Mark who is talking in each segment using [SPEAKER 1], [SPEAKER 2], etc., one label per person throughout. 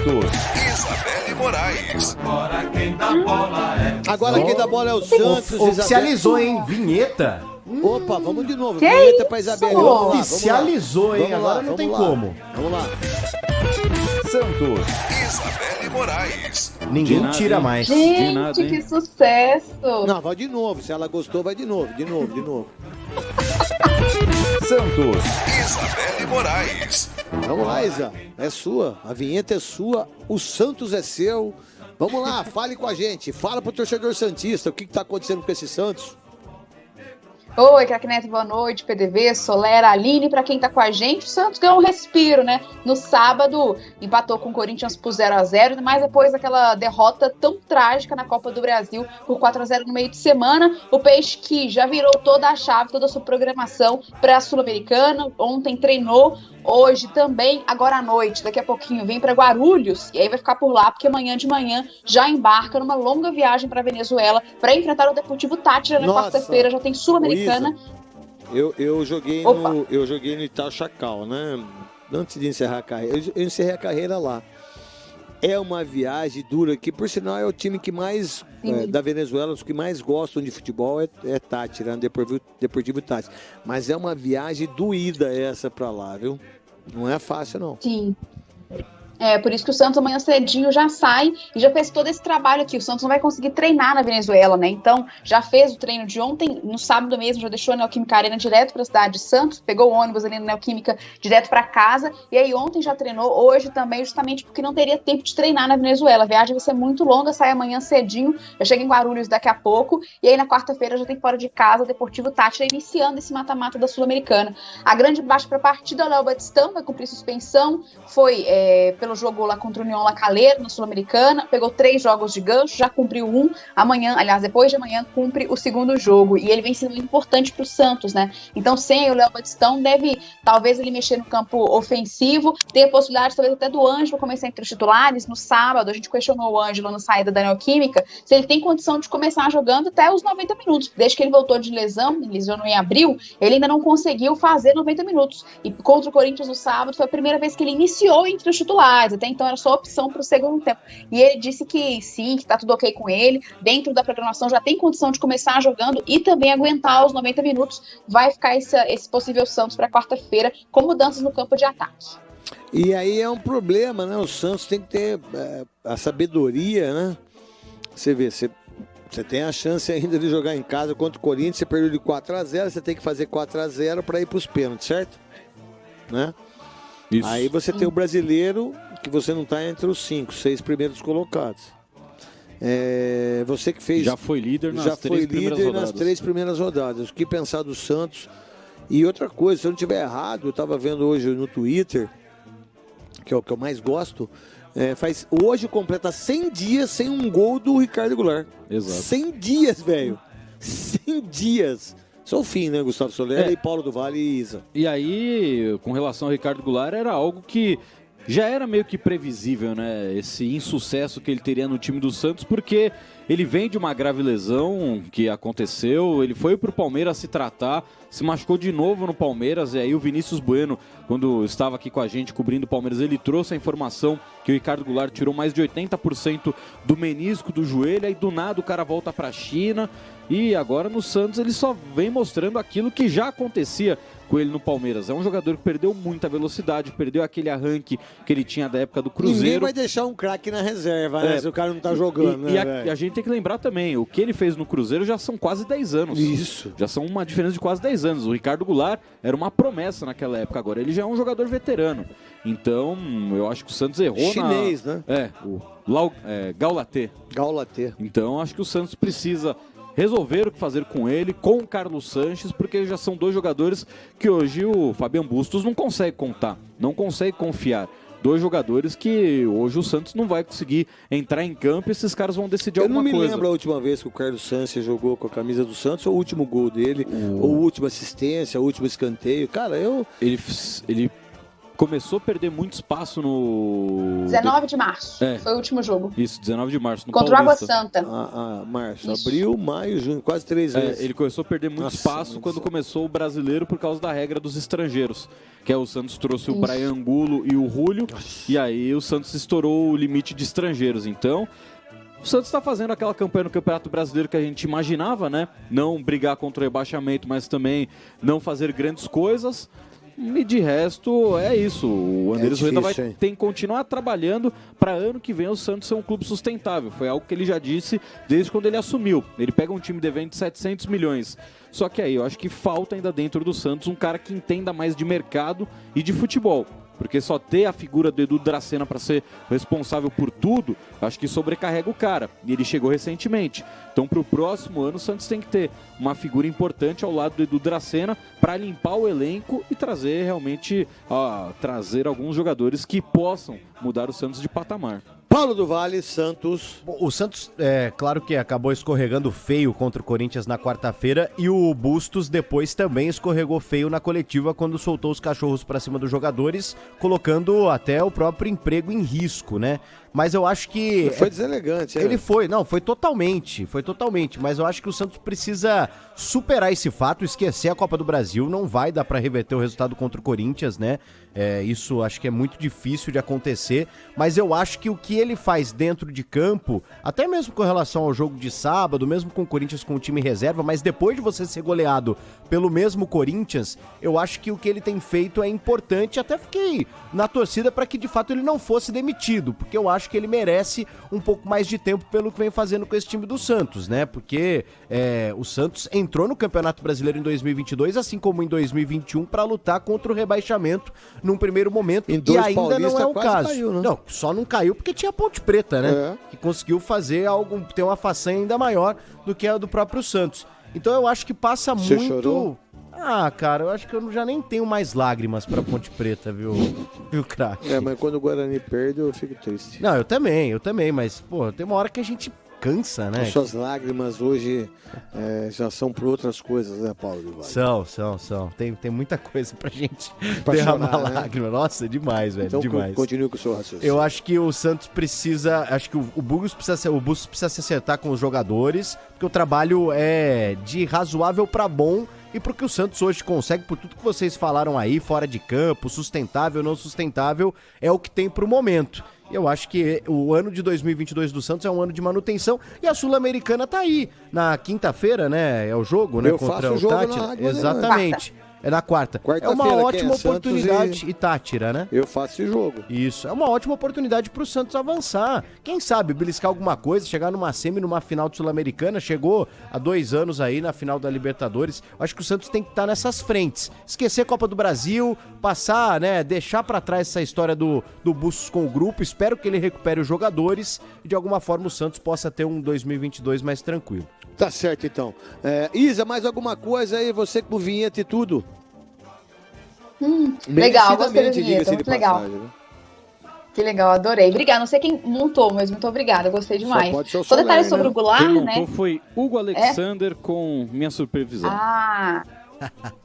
[SPEAKER 1] Santos.
[SPEAKER 2] Isabelle Moraes.
[SPEAKER 3] Agora quem dá bola é o Santos.
[SPEAKER 4] Oficializou, hein? Vinheta.
[SPEAKER 3] Opa, vamos de novo.
[SPEAKER 5] Que
[SPEAKER 3] Vinheta pra Isabelle.
[SPEAKER 5] isso?
[SPEAKER 3] Vamos lá,
[SPEAKER 4] Oficializou, hein?
[SPEAKER 3] vamos lá,
[SPEAKER 4] Agora não tem
[SPEAKER 3] vamos lá.
[SPEAKER 4] como.
[SPEAKER 3] Vamos lá.
[SPEAKER 1] Santos.
[SPEAKER 2] Isabelle Moraes.
[SPEAKER 4] Ninguém
[SPEAKER 6] De nada,
[SPEAKER 4] tira
[SPEAKER 6] hein?
[SPEAKER 4] mais.
[SPEAKER 5] Gente,
[SPEAKER 6] nada, hein?
[SPEAKER 5] que sucesso!
[SPEAKER 3] Não, vai de novo. Se ela gostou, vai de novo, de novo.
[SPEAKER 1] Santos.
[SPEAKER 2] Isabelle Moraes.
[SPEAKER 3] Vamos lá, Isa. É sua. A vinheta é sua. O Santos é seu. Vamos lá, fale com a gente. Fala pro torcedor santista o que tá acontecendo com esse Santos.
[SPEAKER 5] Oi, Craque Neto, boa noite, PDV, Solera, Aline, pra quem tá com a gente, o Santos ganhou um respiro, né? No sábado, empatou com o Corinthians por 0-0, mas depois daquela derrota tão trágica na Copa do Brasil por 4-0 no meio de semana, o Peixe que já virou toda a chave, toda a sua programação pra Sul-Americana, ontem treinou, hoje também, agora à noite, daqui a pouquinho, vem pra Guarulhos, e aí vai ficar por lá, porque amanhã de manhã já embarca numa longa viagem pra Venezuela, pra enfrentar o Deportivo Táchira na
[SPEAKER 3] Nossa.
[SPEAKER 5] quarta-feira, já tem Sul-Americana.
[SPEAKER 3] Eu joguei no Itaú Chacal, né? Antes de encerrar a carreira. Eu encerrei a carreira lá. É uma viagem dura, que por sinal é o time que mais, da Venezuela, os que mais gostam de futebol é Táchira, Deportivo Táchira. Mas é uma viagem doída essa pra lá, viu? Não é fácil, não.
[SPEAKER 5] Sim. É, por isso que o Santos amanhã cedinho já sai e já fez todo esse trabalho aqui. O Santos não vai conseguir treinar na Venezuela, né? Então, já fez o treino de ontem, no sábado mesmo, já deixou a Neoquímica Arena direto para a cidade de Santos, pegou o ônibus ali na Neoquímica direto para casa, e aí ontem já treinou, hoje também, justamente porque não teria tempo de treinar na Venezuela. A viagem vai ser muito longa, sai amanhã cedinho, já chega em Guarulhos daqui a pouco, e aí na quarta-feira já tem fora de casa o Deportivo Táchira iniciando esse mata-mata da Sul-Americana. A grande baixa para a partida, o Léo Batistão vai cumprir suspensão, foi pelo jogo lá contra o União La Calera, na Sul-Americana, pegou 3 jogos de gancho, já cumpriu um, amanhã, aliás, depois de amanhã, cumpre o segundo jogo, e ele vem sendo importante para o Santos, né? Então, sem o Léo Batistão, talvez ele mexer no campo ofensivo, ter a possibilidade, talvez até do Ângelo começar entre os titulares, no sábado, a gente questionou o Ângelo na saída da Neoquímica, se ele tem condição de começar jogando até os 90 minutos, desde que ele voltou de lesão, ele lesionou em abril, ele ainda não conseguiu fazer 90 minutos, e contra o Corinthians no sábado, foi a primeira vez que ele iniciou entre os titulares, até então era só opção para o segundo tempo. E ele disse que sim, que tá tudo ok com ele, dentro da programação já tem condição de começar jogando e também aguentar os 90 minutos. Vai ficar esse possível Santos para quarta-feira, com mudanças no campo de ataque.
[SPEAKER 3] E aí é um problema, né? O Santos tem que ter a sabedoria, né? Você vê, você tem a chance ainda de jogar em casa contra o Corinthians, você perdeu de 4-0, você tem que fazer 4-0 para ir para os pênaltis, certo? Né?
[SPEAKER 6] Isso.
[SPEAKER 3] Aí você tem o brasileiro, que você não está entre os 5, 6 primeiros colocados. Você que fez...
[SPEAKER 6] Já foi líder nas
[SPEAKER 3] já
[SPEAKER 6] três
[SPEAKER 3] foi
[SPEAKER 6] primeiras
[SPEAKER 3] líder
[SPEAKER 6] rodadas.
[SPEAKER 3] nas 3 primeiras rodadas. O que pensar do Santos? E outra coisa, se eu não estiver errado, eu estava vendo hoje no Twitter, que é o que eu mais gosto, hoje completa 100 dias sem um gol do Ricardo Goulart.
[SPEAKER 6] Exato.
[SPEAKER 3] 100 dias, velho. 100 dias. Só o fim, né, Gustavo Solera e Paulo do Vale e Isa.
[SPEAKER 6] E aí, com relação ao Ricardo Goulart, era algo que já era meio que previsível, né? Esse insucesso que ele teria no time do Santos, porque ele vem de uma grave lesão que aconteceu, ele foi pro Palmeiras se tratar, se machucou de novo no Palmeiras, e aí o Vinícius Bueno, quando estava aqui com a gente cobrindo o Palmeiras, ele trouxe a informação que o Ricardo Goulart tirou mais de 80% do menisco do joelho, aí do nada o cara volta pra China, e agora no Santos ele só vem mostrando aquilo que já acontecia com ele no Palmeiras. É um jogador que perdeu muita velocidade, perdeu aquele arranque que ele tinha da época do Cruzeiro.
[SPEAKER 3] Ninguém vai deixar um craque na reserva, né? Se o cara não tá jogando,
[SPEAKER 6] e
[SPEAKER 3] né?
[SPEAKER 6] a gente tem que lembrar também, o que ele fez no Cruzeiro já são quase 10 anos.
[SPEAKER 3] Isso.
[SPEAKER 6] Já são uma diferença de quase 10 anos. O Ricardo Goulart era uma promessa naquela época, agora ele já é um jogador veterano. Então, eu acho que o Santos errou
[SPEAKER 3] Chinês, né?
[SPEAKER 6] o Gaulatê.
[SPEAKER 3] Gaulatê.
[SPEAKER 6] Então, acho que o Santos precisa resolver o que fazer com ele, com o Carlos Sanches, porque já são 2 jogadores que hoje o Fabian Bustos não consegue contar, não consegue confiar. 2 jogadores que hoje o Santos não vai conseguir entrar em campo e esses caras vão decidir alguma coisa. Eu não me
[SPEAKER 3] lembro a última vez que o Carlos Sanches jogou com a camisa do Santos, ou o último gol dele, ou a última assistência, o último escanteio. Cara,
[SPEAKER 6] Ele começou a perder muito espaço no...
[SPEAKER 5] 19 de março,
[SPEAKER 6] É.
[SPEAKER 5] foi o último jogo.
[SPEAKER 6] Isso, 19 de março, no
[SPEAKER 5] Contra o Água
[SPEAKER 6] Paulista.
[SPEAKER 5] Santa.
[SPEAKER 3] Março,
[SPEAKER 5] Isso.
[SPEAKER 3] abril, maio, junho, quase 3 vezes.
[SPEAKER 6] Ele começou a perder muito
[SPEAKER 3] Nossa,
[SPEAKER 6] espaço
[SPEAKER 3] muito
[SPEAKER 6] quando
[SPEAKER 3] só.
[SPEAKER 6] começou o brasileiro por causa da regra dos estrangeiros. Que é o Santos trouxe o
[SPEAKER 5] Isso.
[SPEAKER 6] Brian Angulo e o Julio, e aí o Santos estourou o limite de estrangeiros. Então, o Santos está fazendo aquela campanha no Campeonato Brasileiro que a gente imaginava, né? Não brigar contra o rebaixamento, mas também não fazer grandes coisas. E de resto, é isso. O Andrés
[SPEAKER 3] difícil,
[SPEAKER 6] Rueda
[SPEAKER 3] hein?
[SPEAKER 6] tem que continuar trabalhando para ano que vem o Santos ser um clube sustentável. Foi algo que ele já disse desde quando ele assumiu. Ele pega um time devendo de 700 milhões. Só que aí eu acho que falta ainda dentro do Santos um cara que entenda mais de mercado e de futebol. Porque só ter a figura do Edu Dracena para ser responsável por tudo, acho que sobrecarrega o cara. E ele chegou recentemente. Então, para o próximo ano, o Santos tem que ter uma figura importante ao lado do Edu Dracena para limpar o elenco e trazer realmente trazer alguns jogadores que possam mudar o Santos de patamar.
[SPEAKER 3] Paulo do Vale, Santos.
[SPEAKER 4] O Santos, claro que acabou escorregando feio contra o Corinthians na quarta-feira e o Bustos depois também escorregou feio na coletiva quando soltou os cachorros pra cima dos jogadores, colocando até o próprio emprego em risco, né? Mas eu acho que...
[SPEAKER 3] Foi deselegante,
[SPEAKER 4] Ele foi totalmente, mas eu acho que o Santos precisa superar esse fato, esquecer a Copa do Brasil, não vai dar pra reverter o resultado contra o Corinthians, né? Isso acho que é muito difícil de acontecer, mas eu acho que o que ele faz dentro de campo, até mesmo com relação ao jogo de sábado, mesmo com o Corinthians com o time reserva, mas depois de você ser goleado pelo mesmo Corinthians, eu acho que o que ele tem feito é importante, até fiquei na torcida para que de fato ele não fosse demitido, porque eu acho que ele merece um pouco mais de tempo pelo que vem fazendo com esse time do Santos, né? Porque o Santos entrou no Campeonato Brasileiro em 2022, assim como em 2021, para lutar contra o rebaixamento num primeiro momento,
[SPEAKER 3] Em
[SPEAKER 4] e
[SPEAKER 3] dois
[SPEAKER 4] ainda não
[SPEAKER 3] paulistas
[SPEAKER 4] é o
[SPEAKER 3] quase
[SPEAKER 4] caso.
[SPEAKER 3] caiu, né?
[SPEAKER 4] Não, só não caiu porque tinha a Ponte Preta, né? Que conseguiu fazer ter uma façanha ainda maior do que a do próprio Santos. Então eu acho que passa
[SPEAKER 3] Você
[SPEAKER 4] muito...
[SPEAKER 3] chorou?
[SPEAKER 4] Cara, eu acho que eu já nem tenho mais lágrimas pra Ponte Preta, viu, craque?
[SPEAKER 3] Mas quando o Guarani perde, eu fico triste.
[SPEAKER 4] Não, eu também, mas, pô, tem uma hora que a gente cansa, né?
[SPEAKER 3] As suas lágrimas hoje já são por outras coisas, né, Paulo do Vale?
[SPEAKER 4] São. Tem muita coisa pra gente
[SPEAKER 3] Pra
[SPEAKER 4] derramar
[SPEAKER 3] chorar, né?
[SPEAKER 4] lágrima. Nossa, demais, velho,
[SPEAKER 3] Então
[SPEAKER 4] demais.
[SPEAKER 3] continue com o seu raciocínio.
[SPEAKER 4] Eu acho que o Santos precisa, acho que o Bustos precisa se acertar com os jogadores, porque o trabalho é de razoável pra bom, e pro que o Santos hoje consegue, por tudo que vocês falaram aí, fora de campo, sustentável, não sustentável, é o que tem pro momento. Eu acho que o ano de 2022 do Santos é um ano de manutenção, e a Sul-Americana tá aí, na quinta-feira, né, é o jogo, né,
[SPEAKER 3] Eu faço o jogo na Rádio
[SPEAKER 4] Exatamente. É na quarta. É uma
[SPEAKER 3] Quarta-feira,
[SPEAKER 4] ótima
[SPEAKER 3] quem é? Santos
[SPEAKER 4] oportunidade. E Tátira, né?
[SPEAKER 3] Eu faço esse jogo.
[SPEAKER 4] Isso. É uma ótima oportunidade pro Santos avançar. Quem sabe beliscar alguma coisa, chegar numa semi, numa final de Sul-Americana. Chegou há 2 anos aí na final da Libertadores. Acho que o Santos tem que estar nessas frentes. Esquecer a Copa do Brasil, passar, né? Deixar pra trás essa história do Bustos com o grupo. Espero que ele recupere os jogadores e de alguma forma o Santos possa ter um 2022 mais tranquilo.
[SPEAKER 3] Tá certo, então. Isa, mais alguma coisa aí? Você com vinheta e tudo?
[SPEAKER 5] Legal, gostei da
[SPEAKER 3] Merecidamente,
[SPEAKER 5] vinheta,
[SPEAKER 3] diga-se
[SPEAKER 5] muito
[SPEAKER 3] de
[SPEAKER 5] legal.
[SPEAKER 3] passagem, né?
[SPEAKER 5] Que legal, adorei. Obrigada, não sei quem montou, mas muito obrigada, gostei demais.
[SPEAKER 3] pode ser o
[SPEAKER 5] Só detalhes
[SPEAKER 3] Soler,
[SPEAKER 5] sobre
[SPEAKER 3] né?
[SPEAKER 5] o Goulart,
[SPEAKER 6] Quem
[SPEAKER 5] né?
[SPEAKER 6] montou foi Hugo Alexander com minha supervisão.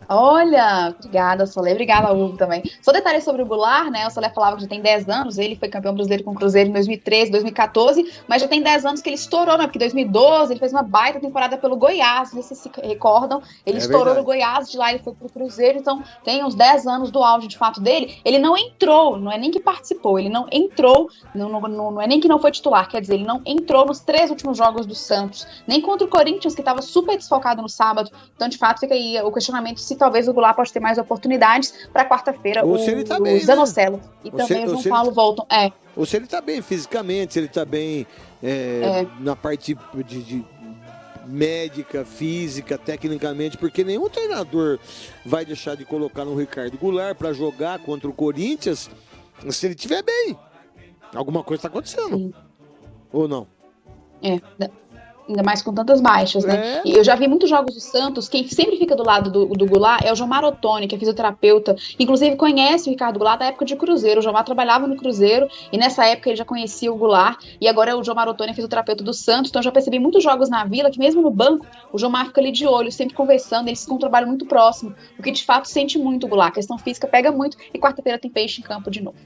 [SPEAKER 5] Olha, obrigada, Solé. Obrigada, Hugo, também. Só detalhes sobre o Goulart, né? O Solé falava que já tem 10 anos, ele foi campeão brasileiro com o Cruzeiro em 2013, 2014, mas já tem 10 anos que ele estourou, né? Porque em 2012 ele fez uma baita temporada pelo Goiás, não sei se se recordam. Ele estourou
[SPEAKER 3] verdade.
[SPEAKER 5] no Goiás, de lá ele foi pro Cruzeiro, então tem uns 10 anos do auge de fato dele. Ele não entrou, não é nem que participou, ele não entrou, não é nem que não foi titular, quer dizer, ele não entrou nos 3 últimos jogos do Santos, nem contra o Corinthians, que estava super desfocado no sábado. Então, de fato, fica aí o questionamento se talvez o Goulart pode ter mais oportunidades para quarta-feira.
[SPEAKER 3] Ou se ele tá bem, né?
[SPEAKER 5] Zanocelo e
[SPEAKER 3] Ou
[SPEAKER 5] também
[SPEAKER 3] se-
[SPEAKER 5] o
[SPEAKER 3] ou
[SPEAKER 5] João
[SPEAKER 3] se ele
[SPEAKER 5] Paulo voltam.
[SPEAKER 3] Ou se ele tá bem fisicamente, se ele tá bem na parte de médica, física, tecnicamente, porque nenhum treinador vai deixar de colocar no Ricardo Goulart para jogar contra o Corinthians se ele estiver bem. Alguma coisa tá acontecendo.
[SPEAKER 5] Sim.
[SPEAKER 3] Ou não?
[SPEAKER 5] Ainda mais com tantas baixas, né? E eu já vi muitos jogos do Santos, quem sempre fica do lado do Goulart é o Jomar Ottoni, que é fisioterapeuta, inclusive conhece o Ricardo Goulart da época de Cruzeiro. O Jomar trabalhava no Cruzeiro e nessa época ele já conhecia o Goulart, e agora o Jomar Ottoni é fisioterapeuta do Santos, então eu já percebi muitos jogos na Vila que mesmo no banco, o Jomar fica ali de olho, sempre conversando, eles ficam um trabalho muito próximo, o que de fato sente muito o Goulart. A questão física pega muito e quarta-feira tem Peixe em campo de novo.